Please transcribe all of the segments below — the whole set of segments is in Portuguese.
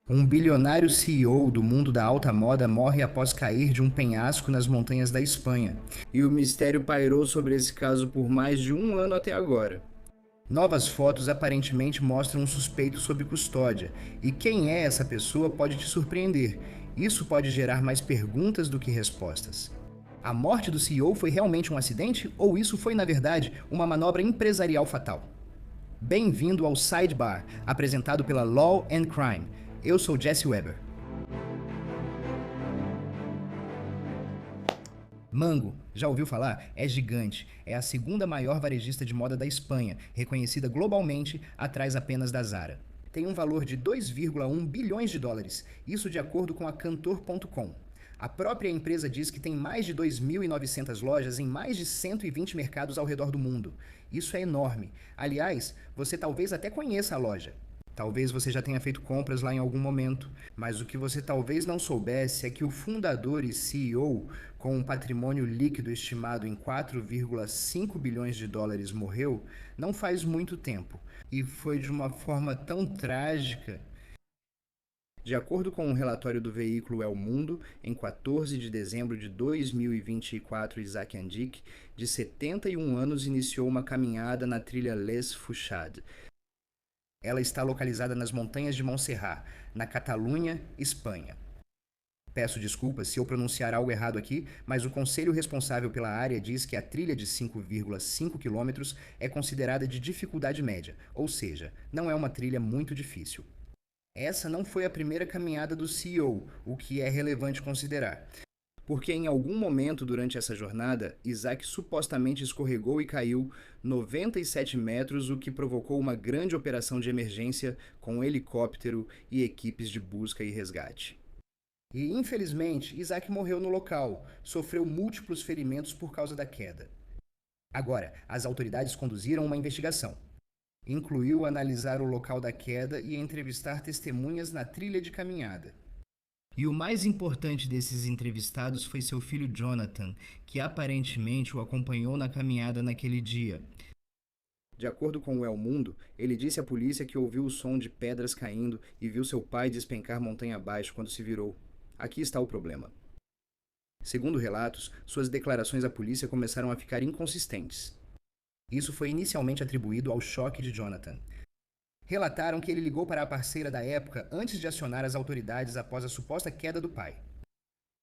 Um bilionário CEO do mundo da alta moda morre após cair de um penhasco nas montanhas da Espanha. E o mistério pairou sobre esse caso por mais de um ano até agora. Novas fotos aparentemente mostram um suspeito sob custódia, e quem é essa pessoa pode te surpreender. Isso pode gerar mais perguntas do que respostas. A morte do CEO foi realmente um acidente ou isso foi, na verdade, uma manobra empresarial fatal? Bem-vindo ao Sidebar, apresentado pela Law and Crime. Eu sou Jesse Weber. Mango, já ouviu falar? É gigante. É a segunda maior varejista de moda da Espanha, reconhecida globalmente atrás apenas da Zara. Tem um valor de 2,1 bilhões de dólares, isso de acordo com a Cantor.com. A própria empresa diz que tem mais de 2.900 lojas em mais de 120 mercados ao redor do mundo. Isso é enorme. Aliás, você talvez até conheça a loja. Talvez você já tenha feito compras lá em algum momento, mas o que você talvez não soubesse é que o fundador e CEO, com um patrimônio líquido estimado em 4,5 bilhões de dólares, morreu não faz muito tempo. E foi de uma forma tão trágica. De acordo com um relatório do veículo El Mundo, em 14 de dezembro de 2024, Isaac Andic, de 71 anos, iniciou uma caminhada na trilha Les Fouchades. Ela está localizada nas montanhas de Montserrat, na Catalunha, Espanha. Peço desculpas se eu pronunciar algo errado aqui, mas o conselho responsável pela área diz que a trilha de 5,5 km é considerada de dificuldade média, ou seja, não é uma trilha muito difícil. Essa não foi a primeira caminhada do CEO, o que é relevante considerar. Porque em algum momento durante essa jornada, Isaac supostamente escorregou e caiu 97 metros, o que provocou uma grande operação de emergência com um helicóptero e equipes de busca e resgate. E infelizmente, Isaac morreu no local, sofreu múltiplos ferimentos por causa da queda. Agora, as autoridades conduziram uma investigação. Incluiu analisar o local da queda e entrevistar testemunhas na trilha de caminhada. E o mais importante desses entrevistados foi seu filho Jonathan, que aparentemente o acompanhou na caminhada naquele dia. De acordo com o El Mundo, ele disse à polícia que ouviu o som de pedras caindo e viu seu pai despencar montanha abaixo quando se virou. Aqui está o problema. Segundo relatos, suas declarações à polícia começaram a ficar inconsistentes. Isso foi inicialmente atribuído ao choque de Jonathan. Relataram que ele ligou para a parceira da época antes de acionar as autoridades após a suposta queda do pai.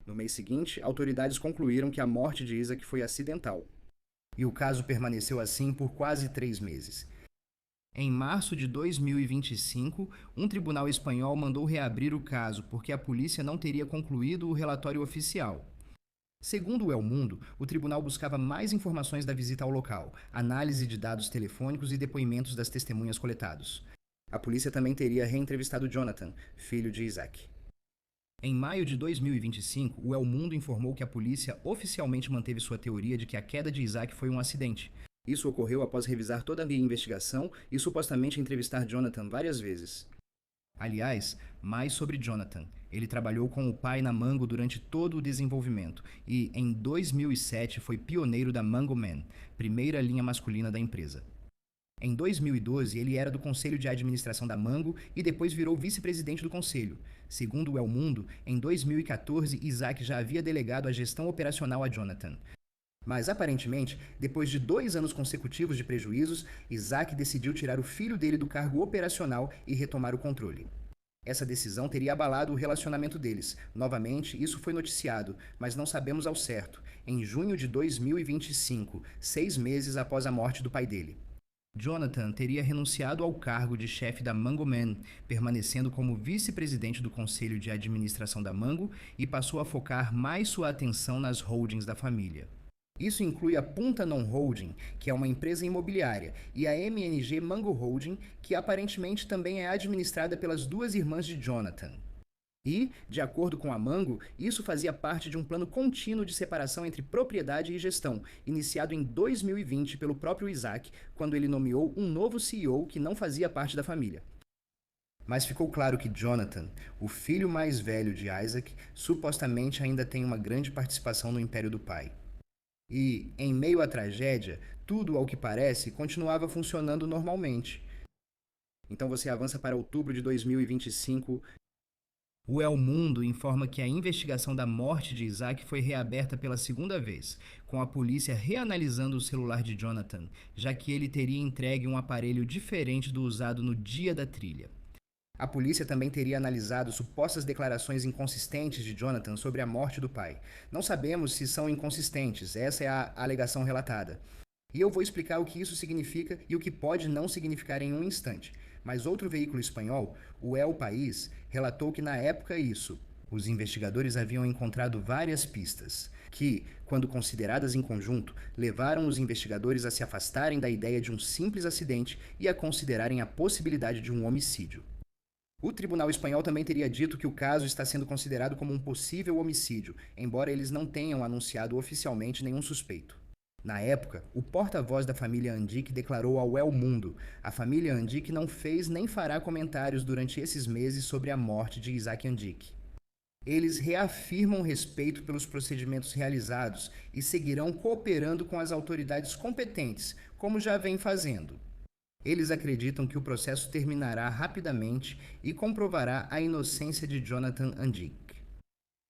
No mês seguinte, autoridades concluíram que a morte de Isaac foi acidental. E o caso permaneceu assim por quase 3 meses. Em março de 2025, um tribunal espanhol mandou reabrir o caso porque a polícia não teria concluído o relatório oficial. Segundo o El Mundo, o tribunal buscava mais informações da visita ao local, análise de dados telefônicos e depoimentos das testemunhas coletados. A polícia também teria reentrevistado Jonathan, filho de Isaac. Em maio de 2025, o El Mundo informou que a polícia oficialmente manteve sua teoria de que a queda de Isaac foi um acidente. Isso ocorreu após revisar toda a investigação e supostamente entrevistar Jonathan várias vezes. Aliás, mais sobre Jonathan. Ele trabalhou com o pai na Mango durante todo o desenvolvimento e, em 2007, foi pioneiro da Mango Man, primeira linha masculina da empresa. Em 2012, ele era do conselho de administração da Mango e depois virou vice-presidente do conselho. Segundo o El Mundo, em 2014, Isaac já havia delegado a gestão operacional a Jonathan. Mas, aparentemente, depois de 2 anos consecutivos de prejuízos, Isaac decidiu tirar o filho dele do cargo operacional e retomar o controle. Essa decisão teria abalado o relacionamento deles. Novamente, isso foi noticiado, mas não sabemos ao certo, em junho de 2025, 6 meses após a morte do pai dele. Jonathan teria renunciado ao cargo de chefe da Mango Man, permanecendo como vice-presidente do conselho de administração da Mango e passou a focar mais sua atenção nas holdings da família. Isso inclui a Punta Non Holding, que é uma empresa imobiliária, e a MNG Mango Holding, que aparentemente também é administrada pelas duas irmãs de Jonathan. E, de acordo com a Mango, isso fazia parte de um plano contínuo de separação entre propriedade e gestão, iniciado em 2020 pelo próprio Isaac, quando ele nomeou um novo CEO que não fazia parte da família. Mas ficou claro que Jonathan, o filho mais velho de Isaac, supostamente ainda tem uma grande participação no império do pai. E, em meio à tragédia, tudo, ao que parece, continuava funcionando normalmente. Então você avança para outubro de 2025 O El Mundo informa que a investigação da morte de Isaac foi reaberta pela segunda vez, com a polícia reanalisando o celular de Jonathan, já que ele teria entregue um aparelho diferente do usado no dia da trilha. A polícia também teria analisado supostas declarações inconsistentes de Jonathan sobre a morte do pai. Não sabemos se são inconsistentes, essa é a alegação relatada. E eu vou explicar o que isso significa e o que pode não significar em um instante. Mas outro veículo espanhol, o El País, relatou que na época os investigadores haviam encontrado várias pistas, que, quando consideradas em conjunto, levaram os investigadores a se afastarem da ideia de um simples acidente e a considerarem a possibilidade de um homicídio. O tribunal espanhol também teria dito que o caso está sendo considerado como um possível homicídio, embora eles não tenham anunciado oficialmente nenhum suspeito. Na época, o porta-voz da família Andique declarou ao El Mundo: a família Andique não fez nem fará comentários durante esses meses sobre a morte de Isaac Andique. Eles reafirmam respeito pelos procedimentos realizados e seguirão cooperando com as autoridades competentes, como já vem fazendo. Eles acreditam que o processo terminará rapidamente e comprovará a inocência de Jonathan Andique.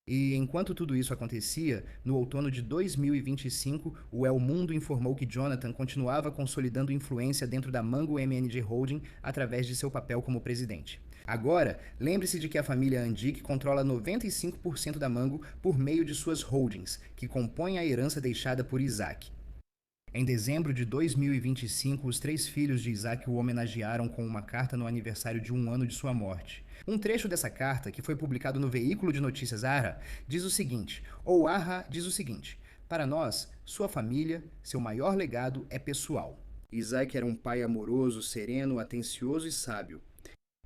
E enquanto tudo isso acontecia, no outono de 2025, o El Mundo informou que Jonathan continuava consolidando influência dentro da Mango MNG Holding através de seu papel como presidente. Agora, lembre-se de que a família Andique controla 95% da Mango por meio de suas holdings, que compõem a herança deixada por Isaac. Em dezembro de 2025, os 3 filhos de Isaac o homenagearam com uma carta no aniversário de 1 ano de sua morte. Um trecho dessa carta, que foi publicado no veículo de notícias ARA, diz o seguinte, ou ARA diz o seguinte: para nós, sua família, seu maior legado é pessoal. Isaac era um pai amoroso, sereno, atencioso e sábio.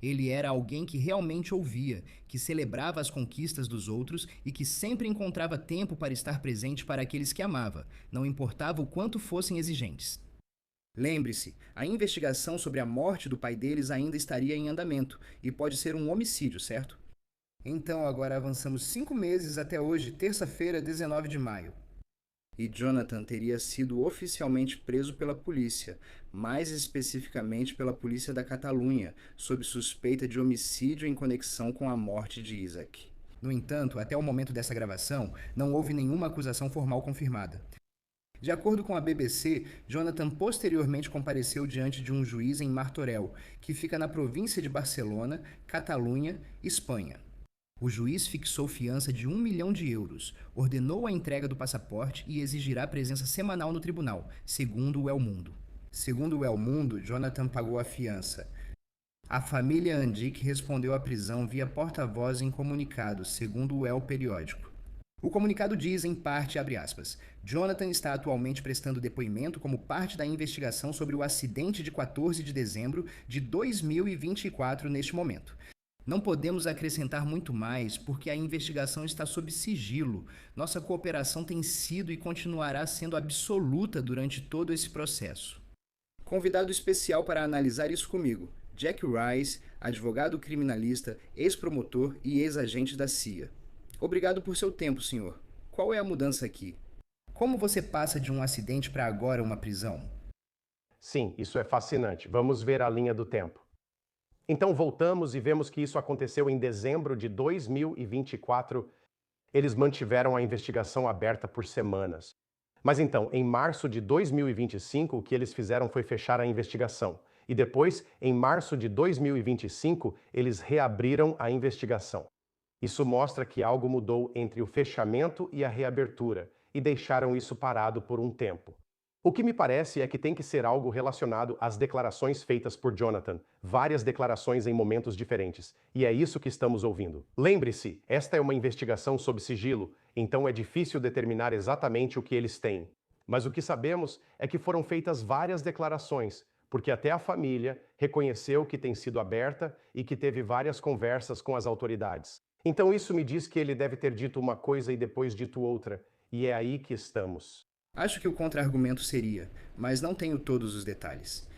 Ele era alguém que realmente ouvia, que celebrava as conquistas dos outros e que sempre encontrava tempo para estar presente para aqueles que amava, não importava o quanto fossem exigentes. Lembre-se, a investigação sobre a morte do pai deles ainda estaria em andamento e pode ser um homicídio, certo? Então agora avançamos 5 meses até hoje, terça-feira, 19 de maio. E Jonathan teria sido oficialmente preso pela polícia, mais especificamente pela polícia da Catalunha, sob suspeita de homicídio em conexão com a morte de Isaac. No entanto, até o momento dessa gravação, não houve nenhuma acusação formal confirmada. De acordo com a BBC, Jonathan posteriormente compareceu diante de um juiz em Martorell, que fica na província de Barcelona, Catalunha, Espanha. O juiz fixou fiança de 1 milhão de euros, ordenou a entrega do passaporte e exigirá presença semanal no tribunal, segundo o El Mundo. Segundo o El Mundo, Jonathan pagou a fiança. A família Andique respondeu à prisão via porta-voz em comunicado, segundo o El Periódico. O comunicado diz, em parte, abre aspas, Jonathan está atualmente prestando depoimento como parte da investigação sobre o acidente de 14 de dezembro de 2024 neste momento. Não podemos acrescentar muito mais porque a investigação está sob sigilo. Nossa cooperação tem sido e continuará sendo absoluta durante todo esse processo. Convidado especial para analisar isso comigo, Jack Rice, advogado criminalista, ex-promotor e ex-agente da CIA. Obrigado por seu tempo, senhor. Qual é a mudança aqui? Como você passa de um acidente para agora uma prisão? Sim, isso é fascinante. Vamos ver a linha do tempo. Então voltamos e vemos que isso aconteceu em dezembro de 2024. Eles mantiveram a investigação aberta por semanas. Mas então, em março de 2025, o que eles fizeram foi fechar a investigação. E depois, em março de 2025, eles reabriram a investigação. Isso mostra que algo mudou entre o fechamento e a reabertura, e deixaram isso parado por um tempo. O que me parece é que tem que ser algo relacionado às declarações feitas por Jonathan, várias declarações em momentos diferentes, e é isso que estamos ouvindo. Lembre-se, esta é uma investigação sob sigilo, então é difícil determinar exatamente o que eles têm. Mas o que sabemos é que foram feitas várias declarações, porque até a família reconheceu que tem sido aberta e que teve várias conversas com as autoridades. Então isso me diz que ele deve ter dito uma coisa e depois dito outra, e é aí que estamos. Acho que o contra-argumento seria, mas não tenho todos os detalhes.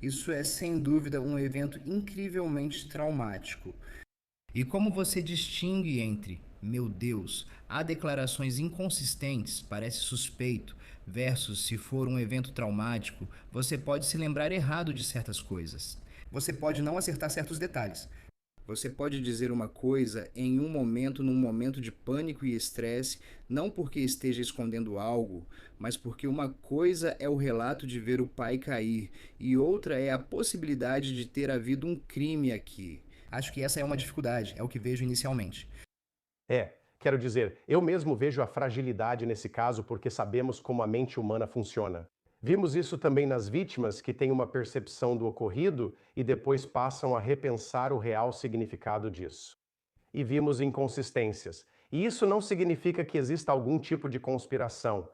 Isso é, sem dúvida, um evento incrivelmente traumático. E como você distingue entre, meu Deus, há declarações inconsistentes, parece suspeito, versus se for um evento traumático, você pode se lembrar errado de certas coisas. Você pode não acertar certos detalhes. Você pode dizer uma coisa em um momento, num momento de pânico e estresse, não porque esteja escondendo algo, mas porque uma coisa é o relato de ver o pai cair e outra é a possibilidade de ter havido um crime aqui. Acho que essa é uma dificuldade, é o que vejo inicialmente. Quero dizer, eu mesmo vejo a fragilidade nesse caso porque sabemos como a mente humana funciona. Vimos isso também nas vítimas que têm uma percepção do ocorrido e depois passam a repensar o real significado disso. E vimos inconsistências. E isso não significa que exista algum tipo de conspiração.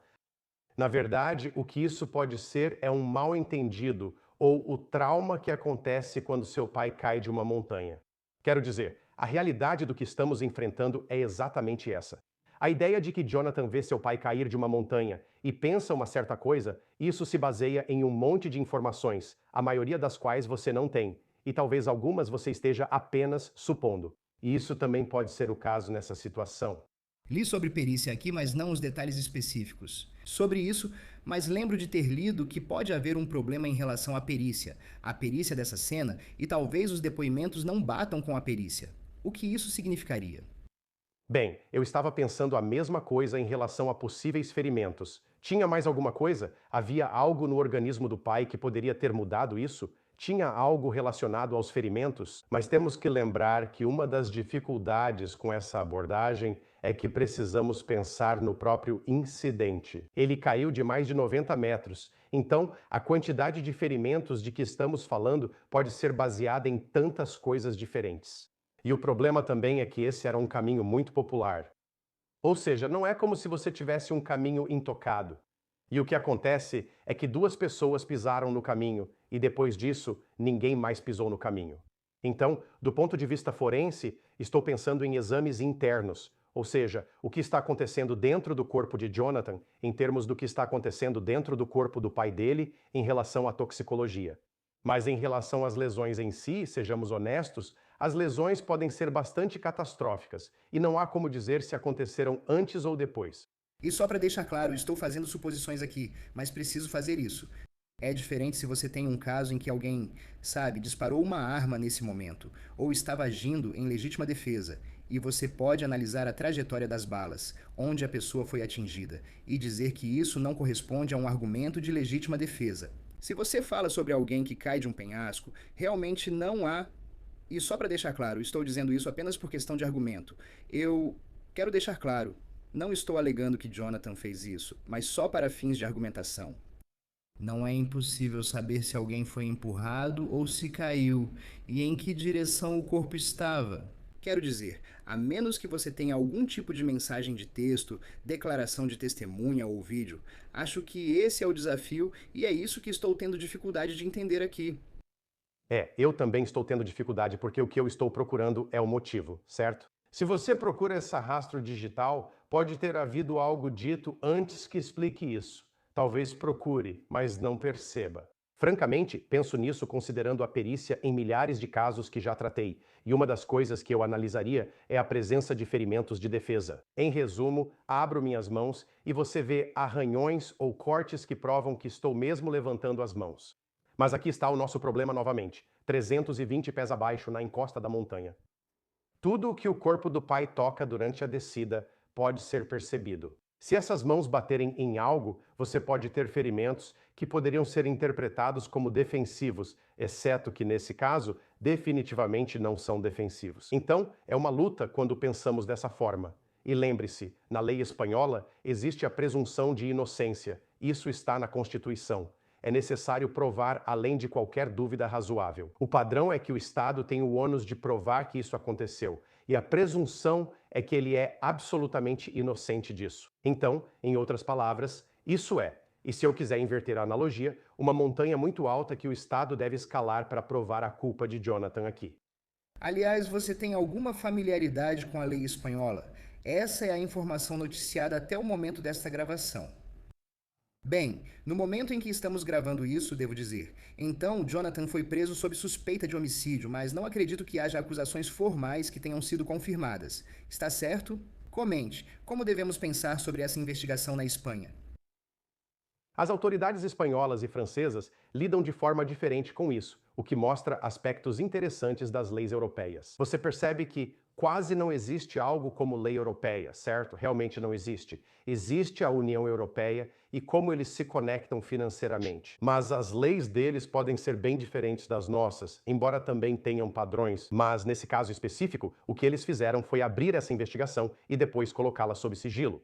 Na verdade, o que isso pode ser é um mal-entendido ou o trauma que acontece quando seu pai cai de uma montanha. Quero dizer, a realidade do que estamos enfrentando é exatamente essa. A ideia de que Jonathan vê seu pai cair de uma montanha e pensa uma certa coisa, isso se baseia em um monte de informações, a maioria das quais você não tem, e talvez algumas você esteja apenas supondo. E isso também pode ser o caso nessa situação. Li sobre perícia aqui, mas não os detalhes específicos. Sobre isso, mas lembro de ter lido que pode haver um problema em relação à perícia, a perícia dessa cena, e talvez os depoimentos não batam com a perícia. O que isso significaria? Bem, eu estava pensando a mesma coisa em relação a possíveis ferimentos. Tinha mais alguma coisa? Havia algo no organismo do pai que poderia ter mudado isso? Tinha algo relacionado aos ferimentos? Mas temos que lembrar que uma das dificuldades com essa abordagem é que precisamos pensar no próprio incidente. Ele caiu de mais de 90 metros. Então, a quantidade de ferimentos de que estamos falando pode ser baseada em tantas coisas diferentes. E o problema também é que esse era um caminho muito popular. Ou seja, não é como se você tivesse um caminho intocado. E o que acontece é que duas pessoas pisaram no caminho e depois disso, ninguém mais pisou no caminho. Então, do ponto de vista forense, estou pensando em exames internos, ou seja, o que está acontecendo dentro do corpo de Jonathan em termos do que está acontecendo dentro do corpo do pai dele em relação à toxicologia. Mas em relação às lesões em si, sejamos honestos, as lesões podem ser bastante catastróficas e não há como dizer se aconteceram antes ou depois. E só para deixar claro, estou fazendo suposições aqui, mas preciso fazer isso. É diferente se você tem um caso em que alguém, sabe, disparou uma arma nesse momento, ou estava agindo em legítima defesa, e você pode analisar a trajetória das balas, onde a pessoa foi atingida, e dizer que isso não corresponde a um argumento de legítima defesa. Se você fala sobre alguém que cai de um penhasco, realmente não há. E só para deixar claro, estou dizendo isso apenas por questão de argumento. Eu quero deixar claro, não estou alegando que Jonathan fez isso, mas só para fins de argumentação. Não é impossível saber se alguém foi empurrado ou se caiu, e em que direção o corpo estava. Quero dizer, a menos que você tenha algum tipo de mensagem de texto, declaração de testemunha ou vídeo, acho que esse é o desafio e é isso que estou tendo dificuldade de entender aqui. Eu também estou tendo dificuldade porque o que eu estou procurando é o motivo, certo? Se você procura esse rastro digital, pode ter havido algo dito antes que explique isso. Talvez procure, mas não perceba. Francamente, penso nisso considerando a perícia em milhares de casos que já tratei, e uma das coisas que eu analisaria é a presença de ferimentos de defesa. Em resumo, abro minhas mãos e você vê arranhões ou cortes que provam que estou mesmo levantando as mãos. Mas aqui está o nosso problema novamente, 320 pés abaixo na encosta da montanha. Tudo o que o corpo do pai toca durante a descida pode ser percebido. Se essas mãos baterem em algo, você pode ter ferimentos que poderiam ser interpretados como defensivos, exceto que, nesse caso, definitivamente não são defensivos. Então, é uma luta quando pensamos dessa forma. E lembre-se, na lei espanhola existe a presunção de inocência. Isso está na Constituição. É necessário provar além de qualquer dúvida razoável. O padrão é que o Estado tem o ônus de provar que isso aconteceu, e a presunção é que ele é absolutamente inocente disso. Então, em outras palavras, isso é, e se eu quiser inverter a analogia, uma montanha muito alta que o Estado deve escalar para provar a culpa de Jonathan aqui. Aliás, você tem alguma familiaridade com a lei espanhola? Essa é a informação noticiada até o momento desta gravação. Bem, no momento em que estamos gravando isso, devo dizer, então Jonathan foi preso sob suspeita de homicídio, mas não acredito que haja acusações formais que tenham sido confirmadas. Está certo? Comente, como devemos pensar sobre essa investigação na Espanha? As autoridades espanholas e francesas lidam de forma diferente com isso, o que mostra aspectos interessantes das leis europeias. Você percebe que quase não existe algo como lei europeia, certo? Realmente não existe. Existe a União Europeia e como eles se conectam financeiramente. Mas as leis deles podem ser bem diferentes das nossas, embora também tenham padrões. Mas nesse caso específico, o que eles fizeram foi abrir essa investigação e depois colocá-la sob sigilo.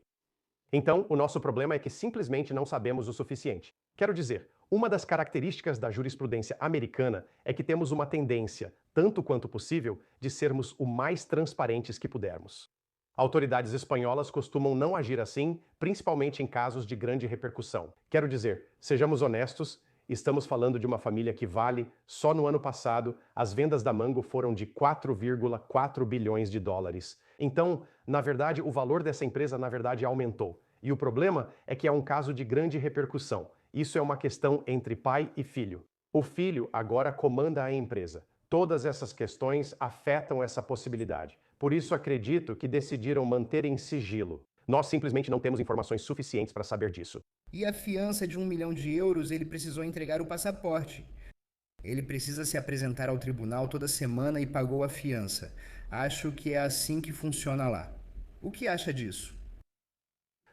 Então, o nosso problema é que simplesmente não sabemos o suficiente. Quero dizer, uma das características da jurisprudência americana é que temos uma tendência, tanto quanto possível, de sermos o mais transparentes que pudermos. Autoridades espanholas costumam não agir assim, principalmente em casos de grande repercussão. Quero dizer, sejamos honestos, estamos falando de uma família que vale, só no ano passado, as vendas da Mango foram de 4,4 bilhões de dólares. Então, na verdade, o valor dessa empresa, na verdade, aumentou. E o problema é que é um caso de grande repercussão. Isso é uma questão entre pai e filho. O filho agora comanda a empresa. Todas essas questões afetam essa possibilidade. Por isso acredito que decidiram manter em sigilo. Nós simplesmente não temos informações suficientes para saber disso. E a fiança de 1 milhão de euros, ele precisou entregar o passaporte. Ele precisa se apresentar ao tribunal toda semana e pagou a fiança. Acho que é assim que funciona lá. O que acha disso?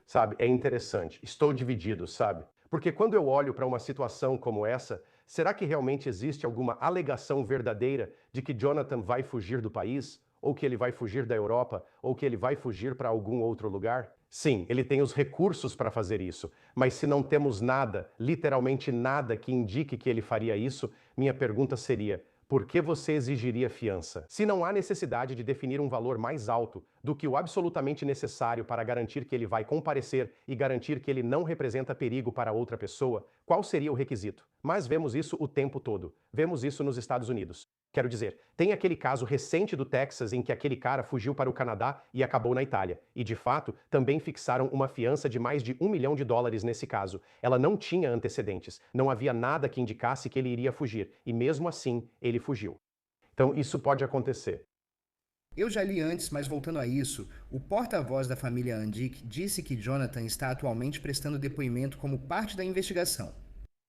Sabe, é interessante. Estou dividido, sabe? Porque quando eu olho para uma situação como essa, será que realmente existe alguma alegação verdadeira de que Jonathan vai fugir do país? Ou que ele vai fugir da Europa? Ou que ele vai fugir para algum outro lugar? Sim, ele tem os recursos para fazer isso, mas se não temos nada, literalmente nada que indique que ele faria isso, minha pergunta seria: por que você exigiria fiança? Se não há necessidade de definir um valor mais alto do que o absolutamente necessário para garantir que ele vai comparecer e garantir que ele não representa perigo para outra pessoa, qual seria o requisito? Mas vemos isso o tempo todo. Vemos isso nos Estados Unidos. Quero dizer, tem aquele caso recente do Texas em que aquele cara fugiu para o Canadá e acabou na Itália. E, de fato, também fixaram uma fiança de mais de 1 milhão de dólares nesse caso. Ela não tinha antecedentes, não havia nada que indicasse que ele iria fugir. E mesmo assim, ele fugiu. Então, isso pode acontecer. Eu já li antes, mas voltando a isso, o porta-voz da família Andic disse que Jonathan está atualmente prestando depoimento como parte da investigação.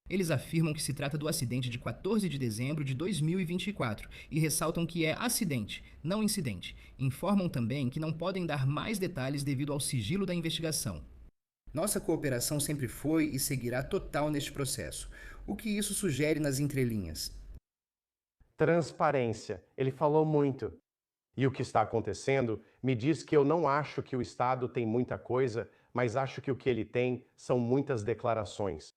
Eles afirmam que se trata do acidente de 14 de dezembro de 2024 e ressaltam que é acidente, não incidente. Informam também que não podem dar mais detalhes devido ao sigilo da investigação. Nossa cooperação sempre foi e seguirá total neste processo. O que isso sugere nas entrelinhas? Transparência. Ele falou muito. E o que está acontecendo me diz que eu não acho que o Estado tem muita coisa, mas acho que o que ele tem são muitas declarações.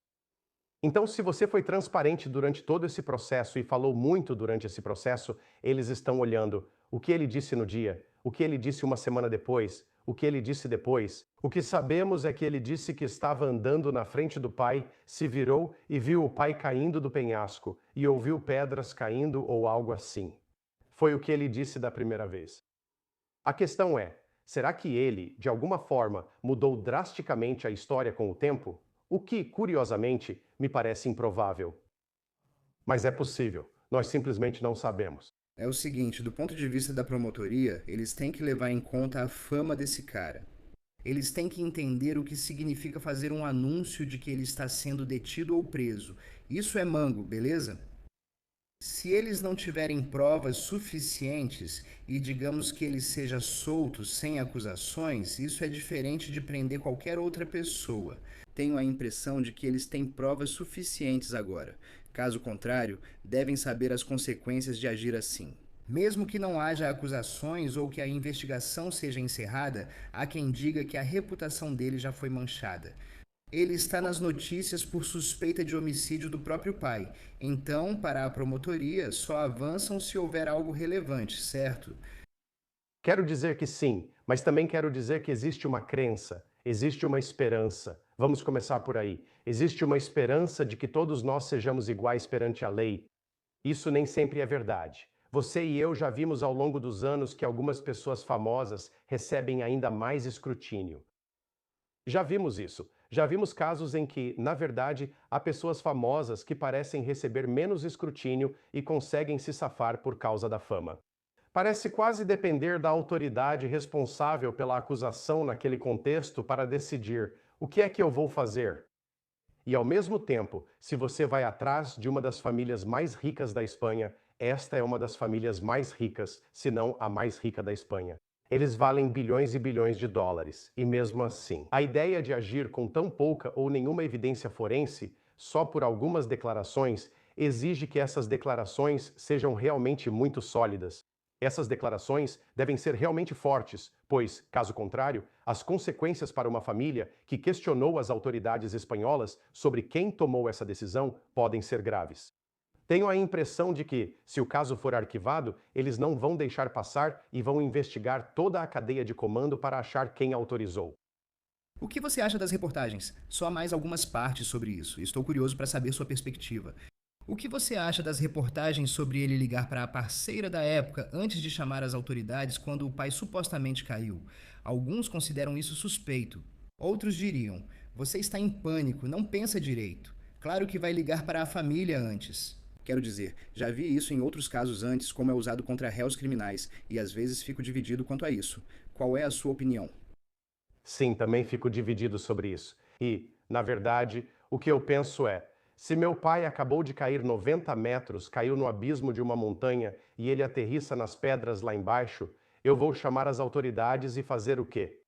Então, se você foi transparente durante todo esse processo e falou muito durante esse processo, eles estão olhando o que ele disse no dia, o que ele disse uma semana depois, o que ele disse depois. O que sabemos é que ele disse que estava andando na frente do pai, se virou e viu o pai caindo do penhasco e ouviu pedras caindo ou algo assim. Foi o que ele disse da primeira vez. A questão é, será que ele, de alguma forma, mudou drasticamente a história com o tempo? O que, curiosamente, me parece improvável. Mas é possível. Nós simplesmente não sabemos. É o seguinte, do ponto de vista da promotoria, eles têm que levar em conta a fama desse cara. Eles têm que entender o que significa fazer um anúncio de que ele está sendo detido ou preso. Isso é mango, beleza? Se eles não tiverem provas suficientes e digamos que ele seja solto sem acusações, isso é diferente de prender qualquer outra pessoa. Tenho a impressão de que eles têm provas suficientes agora. Caso contrário, devem saber as consequências de agir assim. Mesmo que não haja acusações ou que a investigação seja encerrada, há quem diga que a reputação dele já foi manchada. Ele está nas notícias por suspeita de homicídio do próprio pai. Então, para a promotoria, só avançam se houver algo relevante, certo? Quero dizer que sim, mas também quero dizer que existe uma crença, existe uma esperança. Vamos começar por aí. Existe uma esperança de que todos nós sejamos iguais perante a lei. Isso nem sempre é verdade. Você e eu já vimos ao longo dos anos que algumas pessoas famosas recebem ainda mais escrutínio. Já vimos isso. Já vimos casos em que, na verdade, há pessoas famosas que parecem receber menos escrutínio e conseguem se safar por causa da fama. Parece quase depender da autoridade responsável pela acusação naquele contexto para decidir o que é que eu vou fazer. E ao mesmo tempo, se você vai atrás de uma das famílias mais ricas da Espanha, esta é uma das famílias mais ricas, se não a mais rica da Espanha. Eles valem bilhões e bilhões de dólares, e mesmo assim, a ideia de agir com tão pouca ou nenhuma evidência forense, só por algumas declarações, exige que essas declarações sejam realmente muito sólidas. Essas declarações devem ser realmente fortes, pois, caso contrário, as consequências para uma família que questionou as autoridades espanholas sobre quem tomou essa decisão podem ser graves. Tenho a impressão de que, se o caso for arquivado, eles não vão deixar passar e vão investigar toda a cadeia de comando para achar quem autorizou. O que você acha das reportagens? Só mais algumas partes sobre isso. Estou curioso para saber sua perspectiva. O que você acha das reportagens sobre ele ligar para a parceira da época antes de chamar as autoridades quando o pai supostamente caiu? Alguns consideram isso suspeito. Outros diriam: você está em pânico, não pensa direito. Claro que vai ligar para a família antes. Quero dizer, já vi isso em outros casos antes, como é usado contra réus criminais, e às vezes fico dividido quanto a isso. Qual é a sua opinião? Sim, também fico dividido sobre isso. E, na verdade, o que eu penso é: se meu pai acabou de cair 90 metros, caiu no abismo de uma montanha e ele aterrissa nas pedras lá embaixo, eu vou chamar as autoridades e fazer o quê?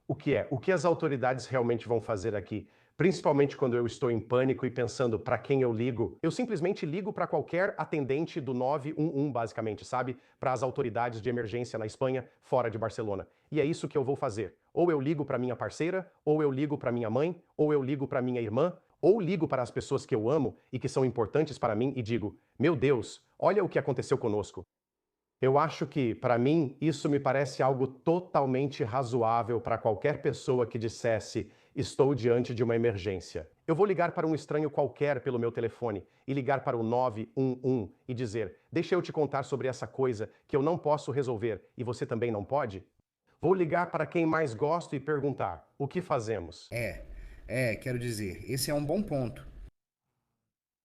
O que é? O que as autoridades realmente vão fazer aqui? Principalmente quando eu estou em pânico e pensando para quem eu ligo. Eu simplesmente ligo para qualquer atendente do 911, basicamente, sabe? Para as autoridades de emergência na Espanha, fora de Barcelona. E é isso que eu vou fazer. Ou eu ligo para minha parceira, ou eu ligo para minha mãe, ou eu ligo para minha irmã, ou ligo para as pessoas que eu amo e que são importantes para mim e digo: meu Deus, olha o que aconteceu conosco. Eu acho que, para mim, isso me parece algo totalmente razoável para qualquer pessoa que dissesse: estou diante de uma emergência. Eu vou ligar para um estranho qualquer pelo meu telefone e ligar para o 911 e dizer: deixa eu te contar sobre essa coisa que eu não posso resolver e você também não pode? Vou ligar para quem mais gosto e perguntar: o que fazemos? Quero dizer, esse é um bom ponto.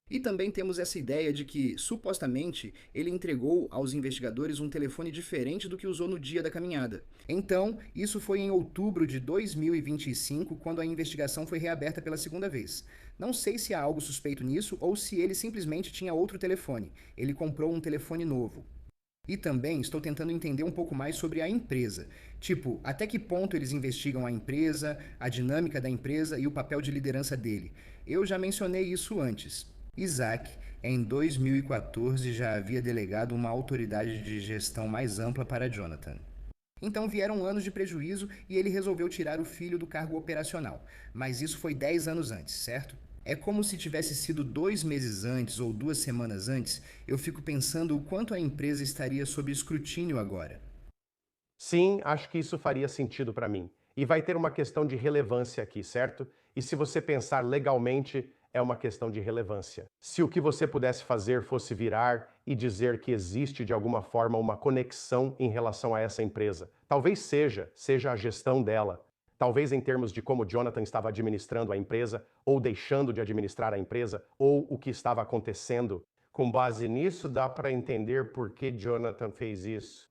E também temos essa ideia de que, supostamente, ele entregou aos investigadores um telefone diferente do que usou no dia da caminhada. Então, isso foi em outubro de 2025, quando a investigação foi reaberta pela segunda vez. Não sei se há algo suspeito nisso ou se ele simplesmente tinha outro telefone. Ele comprou um telefone novo. E também estou tentando entender um pouco mais sobre a empresa. Tipo, até que ponto eles investigam a empresa, a dinâmica da empresa e o papel de liderança dele. Eu já mencionei isso antes. Isaac, em 2014, já havia delegado uma autoridade de gestão mais ampla para Jonathan. Então vieram anos de prejuízo e ele resolveu tirar o filho do cargo operacional. Mas isso foi 10 anos antes, certo? É como se tivesse sido 2 meses antes ou 2 semanas antes. Eu fico pensando o quanto a empresa estaria sob escrutínio agora. Sim, acho que isso faria sentido para mim. E vai ter uma questão de relevância aqui, certo? E se você pensar legalmente, é uma questão de relevância. Se o que você pudesse fazer fosse virar e dizer que existe de alguma forma uma conexão em relação a essa empresa, talvez seja a gestão dela. Talvez em termos de como Jonathan estava administrando a empresa, ou deixando de administrar a empresa, ou o que estava acontecendo. Com base nisso, dá para entender por que Jonathan fez isso.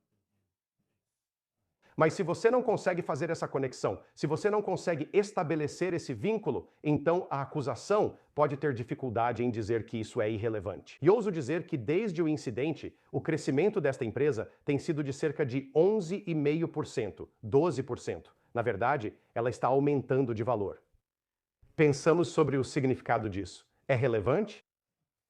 Mas se você não consegue fazer essa conexão, se você não consegue estabelecer esse vínculo, então a acusação pode ter dificuldade em dizer que isso é irrelevante. E ouso dizer que desde o incidente, o crescimento desta empresa tem sido de cerca de 11,5%, 12%. Na verdade, ela está aumentando de valor. Pensamos sobre o significado disso. É relevante?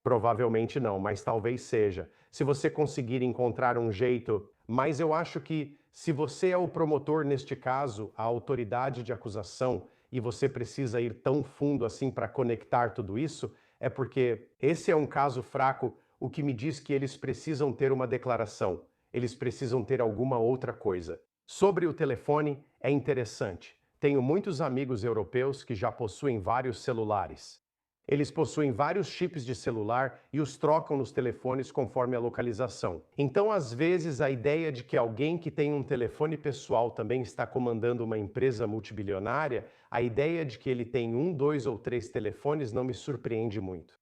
Provavelmente não, mas talvez seja. Se você conseguir encontrar um jeito. Mas eu acho que, se você é o promotor neste caso, a autoridade de acusação, e você precisa ir tão fundo assim para conectar tudo isso, é porque esse é um caso fraco, o que me diz que eles precisam ter uma declaração, eles precisam ter alguma outra coisa. Sobre o telefone, é interessante. Tenho muitos amigos europeus que já possuem vários celulares. Eles possuem vários chips de celular e os trocam nos telefones conforme a localização. Então, às vezes, a ideia de que alguém que tem um telefone pessoal também está comandando uma empresa multibilionária, a ideia de que ele tem um, dois ou três telefones não me surpreende muito.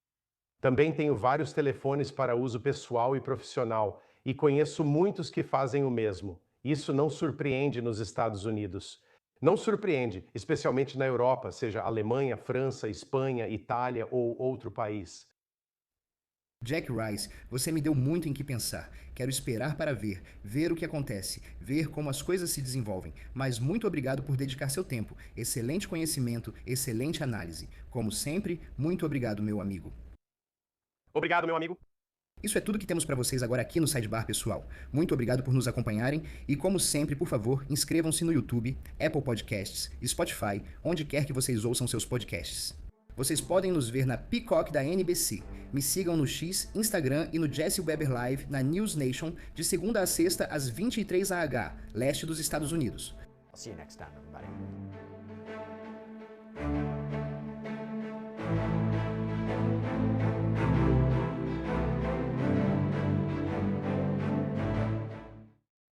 Também tenho vários telefones para uso pessoal e profissional, e conheço muitos que fazem o mesmo. Isso não surpreende nos Estados Unidos. Não surpreende, especialmente na Europa, seja Alemanha, França, Espanha, Itália ou outro país. Jack Rice, você me deu muito em que pensar. Quero esperar para ver, ver o que acontece, ver como as coisas se desenvolvem. Mas muito obrigado por dedicar seu tempo. Excelente conhecimento, excelente análise. Como sempre, muito obrigado, meu amigo. Obrigado, meu amigo. Isso é tudo que temos para vocês agora aqui no Sidebar, pessoal. Muito obrigado por nos acompanharem e, como sempre, por favor, inscrevam-se no YouTube, Apple Podcasts, Spotify, onde quer que vocês ouçam seus podcasts. Vocês podem nos ver na Peacock da NBC. Me sigam no X, Instagram e no Jesse Weber Live na News Nation, de segunda a sexta às 23 AH, leste dos Estados Unidos. I'll see you next time, everybody.